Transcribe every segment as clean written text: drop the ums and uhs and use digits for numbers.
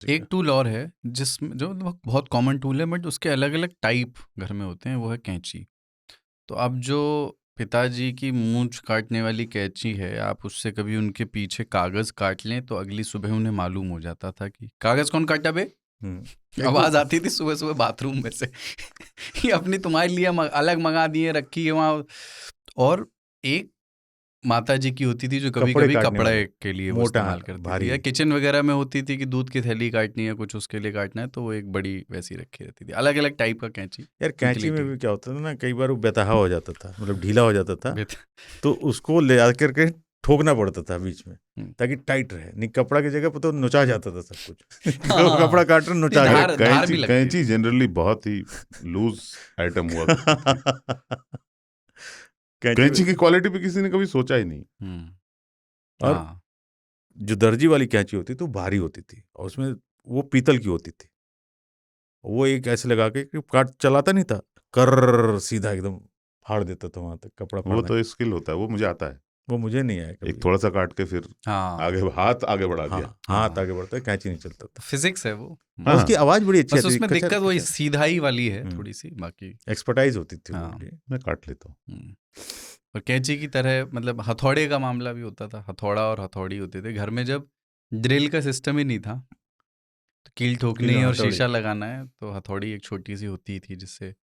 एक टूल और है जिसमें जो बहुत कॉमन टूल है, बट उसके अलग अलग टाइप घर में होते हैं, वो है कैंची। तो अब जो पिताजी की मूंछ काटने वाली कैंची है, आप उससे कभी उनके पीछे कागज काट लें तो अगली सुबह उन्हें मालूम हो जाता था कि कागज कौन काटा बे। एक आवाज आती थी सुबह सुबह बाथरूम में से ये अपनी तुम्हारे लिए अलग मंगा दिए, रखी है वहाँ। और एक माता जी की होती थी जो कभी कपड़े कभी काटने कपड़े वाली, के लिए वो मोटा इस्तेमाल करती थी, भारी। या किचन वगैरह में होती थी कि दूध की थैली काटनी है, कुछ उसके लिए काटना है, तो वो एक बड़ी वैसी रखी रहती थी। अलग अलग टाइप का कैंची। यार कैंची में यूटिलिटी भी क्या होता था ना, कई बार वो बेतहा हो जाता था, मतलब ढीला हो जाता था, विथ तो उसको ले आकर के ठोकना पड़ता था बीच में हम्म। ताकि टाइट रहे। नहीं कपड़ा की जगह पर तो नुचा जाता था सब कुछ कपड़ा हाँ, काट रहे नहीं, नुचा गया। धार धार भी कैंची लगती कैंची थी। जनरली बहुत ही लूज आइटम हुआ करती थी। कैंची की क्वालिटी पे किसी ने कभी सोचा ही नहीं। और हाँ, जो दर्जी वाली कैंची होती थी वो भारी होती थी, और उसमें वो पीतल की होती थी। वो एक ऐसे लगा के कि काट चलाता नहीं था, कर सीधा एकदम फाड़ देता था वहां तक कपड़ा वो फाड़ने तो का। स्किल होता है, वो मुझे आता है। वो मुझे नहीं आया कभी। एक थोड़ा सा काट के फिर हाँ, आगे हाथ आगे बढ़ा हाँ, दिया। हाथ हाँ, आगे बढ़ता है, कैंची नहीं चलता था। फिजिक्स है वो। और हाँ उसकी आवाज बड़ी अच्छी बस आती थी, उसमें कचर दिक्कत वही कचर। सीधाई वाली है थोड़ी सी, बाकी एक्सपर्टाइज होती थी वो हाँ। बड़ी। मैं काट लेता हूँ। हम्म। और कैंची की तरह मतलब हथौड़े का मामला भी होता था, हथौड़ा और हथौड़ी होते थे घर में। जब ड्रिल का सिस्टम ही नहीं था, तो कील ठोकनी है और हथौड़ी, शीशा लगाना है, तो हथौड़ी एक छोटी सी होती थी जिससे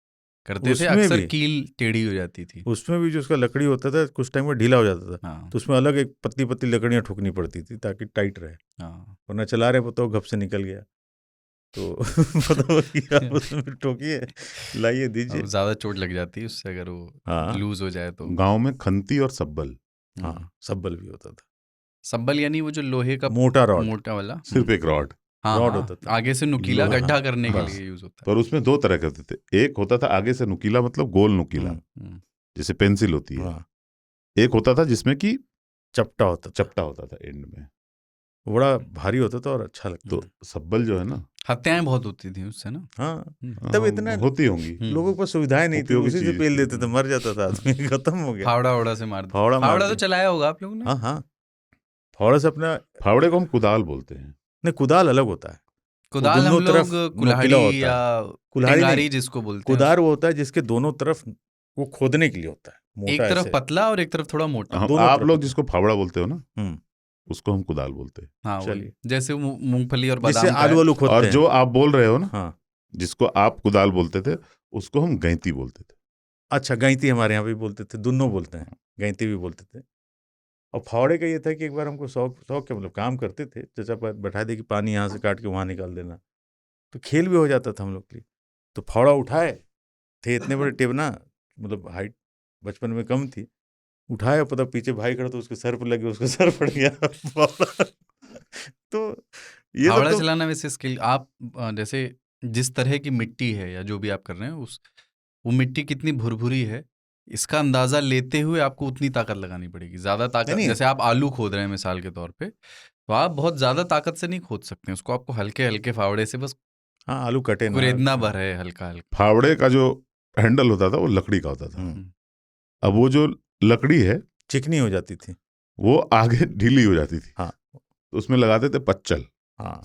करते थे। उसमें अक्सर भी कील टेढ़ी हो जाती थी। उसमें भी जो उसका लकड़ी होता था कुछ टाइम में ढीला हो जाता था, हाँ, तो उसमें अलग एक पतली पतली लकड़ियां ठोकनी पड़ती थी ताकि टाइट रहे, हाँ। वरना चला रहे तो घप से निकल गया तो मतलब कि आप उसमें ठोकिए, लाइए, अब दीजिए। ज़्यादा चोट लग जाती है उससे अगर वो हाँ, लूज हो जाए तो। गांव में खंती और सब्बल, हाँ, सब्बल भी होता था, सब्बल यानी वो जो लोहे का मोटा रॉड, मोटा वाला। सिर्फ एक रॉड। हाँ, रॉड होता हाँ, था। आगे से नुकीला लोहा, गड्ढा करने के हाँ, लिए यूज होता पर उसमें दो तरह के होते थे। एक होता था आगे से नुकीला, मतलब गोल नुकीला, हम्म, जैसे पेंसिल होती है। हाँ, एक होता था जिसमें कि चपटा होता था, चपटा होता था एंड में। बड़ा भारी होता था और अच्छा लगता तो था। सब्बल जो है ना, हत्याएं बहुत होती थी उससे ना। हाँ, हम्म। तब इतना होती होंगी। लोगों के पास सुविधाएं नहीं थी, उपयोगी उसी से चीज पेल थी। देते थे, मर जाता था आदमी खत्म हो गया। फावड़ा ओड़ा से मार दी। फावड़ा मार फावड़ा तो दिया। चलाया होगा आप लोगों ने। हाँ, हाँ, फावड़े से अपना। फावड़े को हम कुदाल बोलते हैं। नहीं, कुदाल अलग होता है, वो कुदाल हम दोनों लोग तरफ नुकीला कुल्हाड़ी होता या है। कुल्हाड़ी नहीं, टेंगारी जिसको बोलते हैं कुदार वो होता है जिसके दोनों तरफ वो खोदने के लिए होता है, एक मोटा तरफ ऐसे, पतला और एक तरफ थोड़ा मोटा। दोनों आप तरफ लोग होता जिसको फावड़ा बोलते हो ना, है। उसको हम कुदाल बोलते हैं। हाँ, वही चलिए, जैसे मूंगफली और जिससे बादाम का आलू है। आलू और खोदते हैं। जो आप बोल रहे हो ना, हाँ, जिसको आप कुदाल बोलते थे, उसको हम गैंती बोलते थे। अच्छा, गैंती हमारे यहाँ भी बोलते थे, दोनों बोलते हैं, गैंती भी बोलते थे। और फावड़े का ये था कि एक बार हमको शौक शौक क्या, मतलब काम करते थे, चचा बैठा दे कि पानी यहाँ से काट के वहाँ निकाल देना, तो खेल भी हो जाता था हम लोग के लिए। तो फावड़ा उठाए थे, इतने बड़े टेब ना, मतलब हाइट बचपन में कम थी, उठाया, पता पीछे भाई खड़ा तो उसके सर पर लगे, उसका सर पड़ गया फावड़ा। तो ये सब फावड़ा तो चलाना वैसे स्किल आप जैसे जिस तरह की मिट्टी है या जो भी आप कर रहे हैं, उस वो मिट्टी कितनी भुरभुरी है, इसका अंदाजा लेते हुए आपको उतनी ताकत लगानी पड़ेगी। ज़्यादा नहीं, ताकत, नहीं। जैसे आप आलू खोद रहे हैं मिसाल के तौर पे, तो आप बहुत ज़्यादा ताकत से नहीं खोद सकते हैं उसको। आपको हल्के हल्के फावड़े से बस हाँ, आलू कटे ना। कुरेदना भर है, हल्का हल्का। फावड़े का जो हैंडल होता था वो लकड़ी का होता था। अब वो जो लकड़ी है चिकनी हो जाती थी। वो आगे ढीली हो जाती थी। हाँ, तो उसमें लगाते थे पच्चल। हाँ,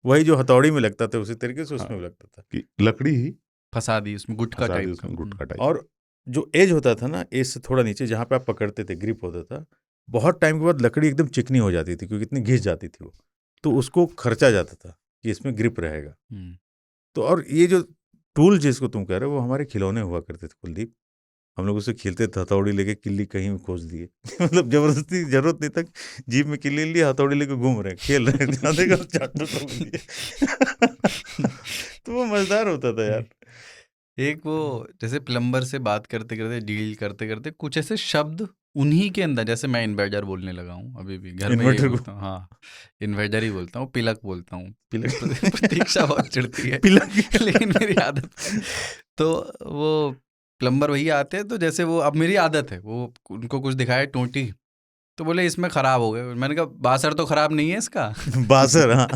वही जो हथौड़ी में लगता था उसी तरीके से हाँ, उसमें भी लगता था। कि लकड़ी ही फंसा दी उसमें गुटका फंसा दी टाइप का। उसमें, गुटका टाइप। और जो एज होता था ना, एज से थोड़ा नीचे जहाँ पे आप पकड़ते थे, ग्रिप होता था, बहुत टाइम के बाद लकड़ी एकदम चिकनी हो जाती थी क्योंकि इतनी घिस जाती थी वो, तो उसको खर्चा जाता था कि इसमें ग्रिप रहेगा। तो और ये जो टूल जिसको तुम कह रहे हो वो हमारे खिलौने हुआ करते थे कुलदीप, हम लोग उससे खेलते थे, हथौड़ी लेके किल्ली कहीं भी खोज दिए मतलब जबरदस्ती, जरूरत नहीं तक, जीप में किल्ली लिए, हथौड़ी लेके घूम रहे हैं, खेल रहे हैं, जहाँ देखा चाटू ठोक दिए। तो वो मजेदार होता था यार। एक वो जैसे प्लम्बर से बात करते करते, डील करते करते, कुछ ऐसे शब्द उन्हीं के अंदर, जैसे मैं इन्वर्टर बोलने लगा हूँ अभी भी घर में, यही इन्वर्टर को बोलता हूँ। हाँ, इन्वर्टर ही बोलता हूँ, पिलक बोलता हूँ। पिलक प्रतीक्षा बहुत चिढ़ती है पिलक लेकिन मेरी आदत है। तो वो प्लम्बर भैया आते हैं, तो जैसे वो, अब मेरी आदत है, वो उनको कुछ दिखाए टोंटी, तो बोले इसमें खराब हो गए। मैंने कहा बासर तो खराब नहीं है इसका। बासर, हाँ,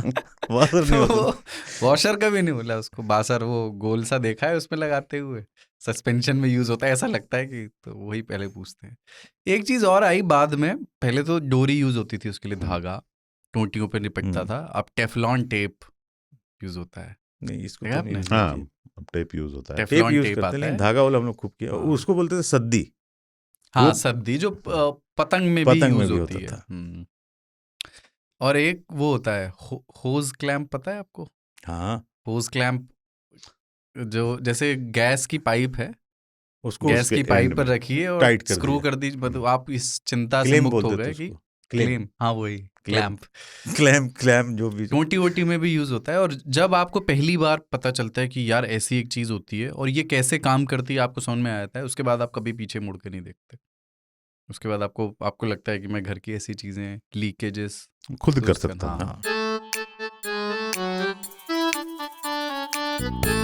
बासर नहीं तो होता। वॉशर का भी नहीं बोला उसको, बासर वो गोल सा देखा है उसमें लगाते हुए, सस्पेंशन में यूज होता है ऐसा लगता है कि, तो वही पहले पूछते हैं। एक चीज और आई बाद में, पहले तो डोरी यूज होती थी उसके लिए, धागा टोंटियों पे निपटता था। अब टेफलॉन टेप यूज होता है। नहीं, इसको देखा तो नहीं आपने? यूज हाँ, होती। अब टेप यूज होता है। टेप टेफलॉन यूज टेप करते आता हैं, लेकिन है। धागा वाला हम लोग खूब किया। हाँ। उसको बोलते थे सद्दी, हाँ, वो सद्दी जो पतंग में भी पतंग में यूज भी होती होता है। था। और एक वो होता है होज क्लैंप, पता है आपको? हाँ, होज क्लैंप जो जैसे गैस की पाइप है, उसको गैस उसके की एंड पाइप पर में रखिए और टाइट कर स्क्रू दिया। कर दीजिए, मतलब आप इस चिंता से क्लेम मुक्त हो बोलते थे गए कि उसको, क्लेम, क्लेम, हाँ वही क्लेम, क्लैंप। क्लैम जो भी। टोटी वोटी में भी यूज होता है। और जब आपको पहली बार पता चलता है कि यार ऐसी एक चीज होती है और ये कैसे काम करती है, आपको समझ में आ जाता है, उसके बाद आप कभी पीछे मुड़ के नहीं देखते। उसके बाद आपको लगता है कि मैं घर की ऐसी चीजें, लीकेजेस खुद कर दुरुस्त सकता हूँ। हाँ। हाँ।